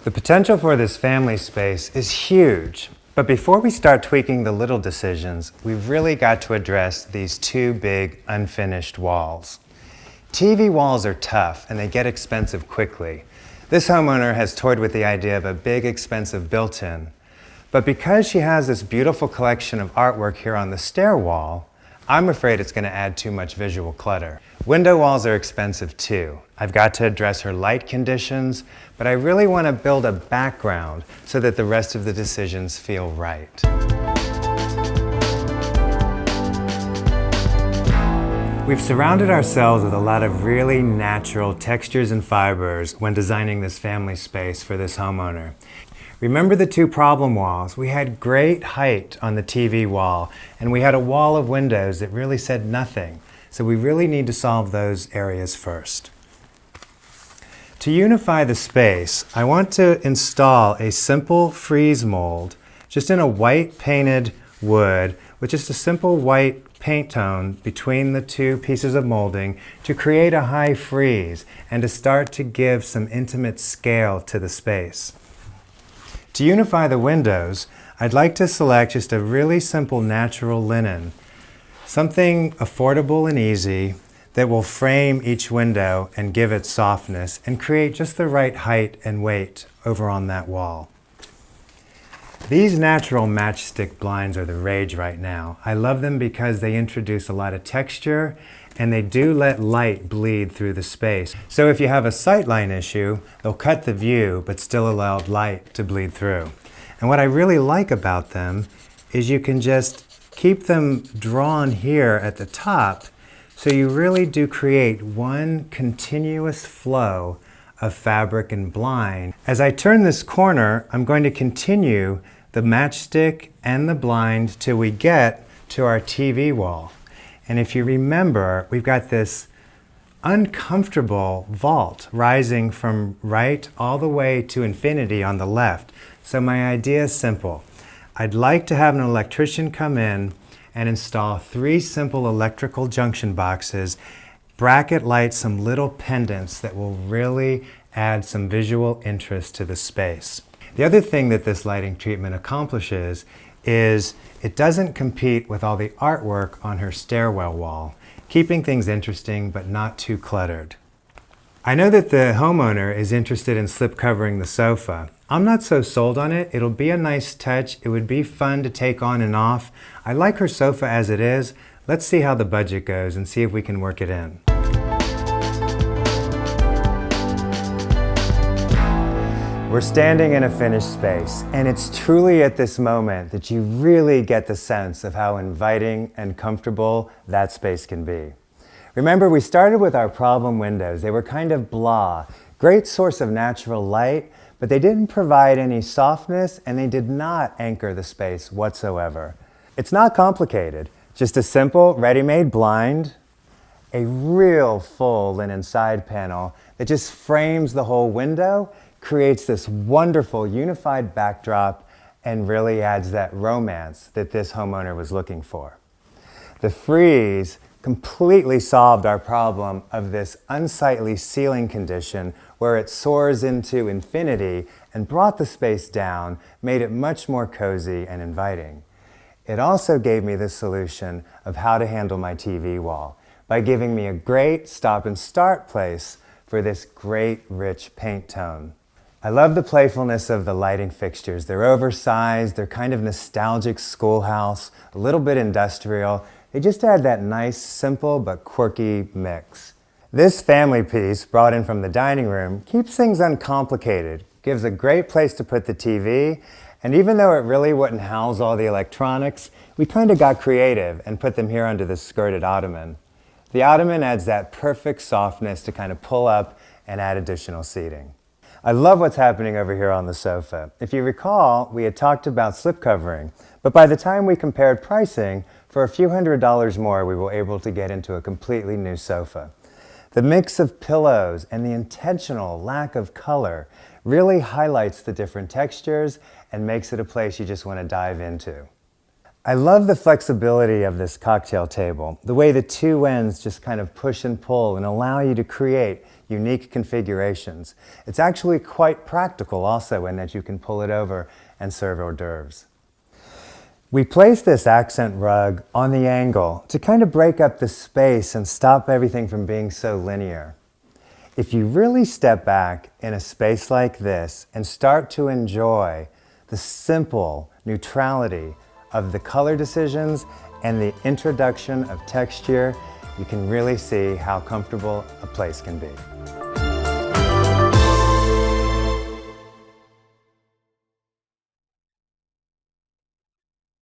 The potential for this family space is huge, but before we start tweaking the little decisions, we've really got to address these two big unfinished walls. TV walls are tough and they get expensive quickly. This homeowner has toyed with the idea of a big, expensive built-in, but because she has this beautiful collection of artwork here on the stair wall, I'm afraid it's going to add too much visual clutter. Window walls are expensive too. I've got to address her light conditions, but I really want to build a background so that the rest of the decisions feel right. We've surrounded ourselves with a lot of really natural textures and fibers when designing this family space for this homeowner. Remember the two problem walls? We had great height on the TV wall, and we had a wall of windows that really said nothing. So we really need to solve those areas first. To unify the space, I want to install a simple frieze mold, just in a white painted wood, with just a simple white paint tone between the two pieces of molding to create a high frieze and to start to give some intimate scale to the space. To unify the windows, I'd like to select just a really simple natural linen, something affordable and easy that will frame each window and give it softness and create just the right height and weight over on that wall. These natural matchstick blinds are the rage right now. I love them because they introduce a lot of texture and they do let light bleed through the space. So if you have a sightline issue, they'll cut the view but still allow light to bleed through. And what I really like about them is you can just keep them drawn here at the top, so you really do create one continuous flow of fabric and blind. As I turn this corner, I'm going to continue the matchstick and the blind till we get to our TV wall. And if you remember, we've got this uncomfortable vault rising from right all the way to infinity on the left. So my idea is simple. I'd like to have an electrician come in and install 3 simple electrical junction boxes, bracket light some little pendants that will really add some visual interest to the space. The other thing that this lighting treatment accomplishes is it doesn't compete with all the artwork on her stairwell wall, keeping things interesting but not too cluttered. I know that the homeowner is interested in slip covering the sofa. I'm not so sold on it. It'll be a nice touch. It would be fun to take on and off. I like her sofa as it is. Let's see how the budget goes and see if we can work it in. We're standing in a finished space, and it's truly at this moment that you really get the sense of how inviting and comfortable that space can be. Remember, we started with our problem windows. They were kind of blah, great source of natural light, but they didn't provide any softness and they did not anchor the space whatsoever. It's not complicated, just a simple ready-made blind, a real full linen side panel that just frames the whole window, creates this wonderful unified backdrop, and really adds that romance that this homeowner was looking for. The frieze completely solved our problem of this unsightly ceiling condition where it soars into infinity and brought the space down, made it much more cozy and inviting. It also gave me the solution of how to handle my TV wall by giving me a great stop and start place for this great rich paint tone. I love the playfulness of the lighting fixtures. They're oversized, they're kind of nostalgic schoolhouse, a little bit industrial. They just add that nice, simple but quirky mix. This family piece, brought in from the dining room, keeps things uncomplicated, gives a great place to put the TV, and even though it really wouldn't house all the electronics, we kind of got creative and put them here under the skirted ottoman. The ottoman adds that perfect softness to kind of pull up and add additional seating. I love what's happening over here on the sofa. If you recall, we had talked about slip covering, but by the time we compared pricing, for a few $100s more, we were able to get into a completely new sofa. The mix of pillows and the intentional lack of color really highlights the different textures and makes it a place you just want to dive into. I love the flexibility of this cocktail table, the way the two ends just kind of push and pull and allow you to create unique configurations. It's actually quite practical also in that you can pull it over and serve hors d'oeuvres. We placed this accent rug on the angle to kind of break up the space and stop everything from being so linear. If you really step back in a space like this and start to enjoy the simple neutrality of the color decisions and the introduction of texture, you can really see how comfortable a place can be.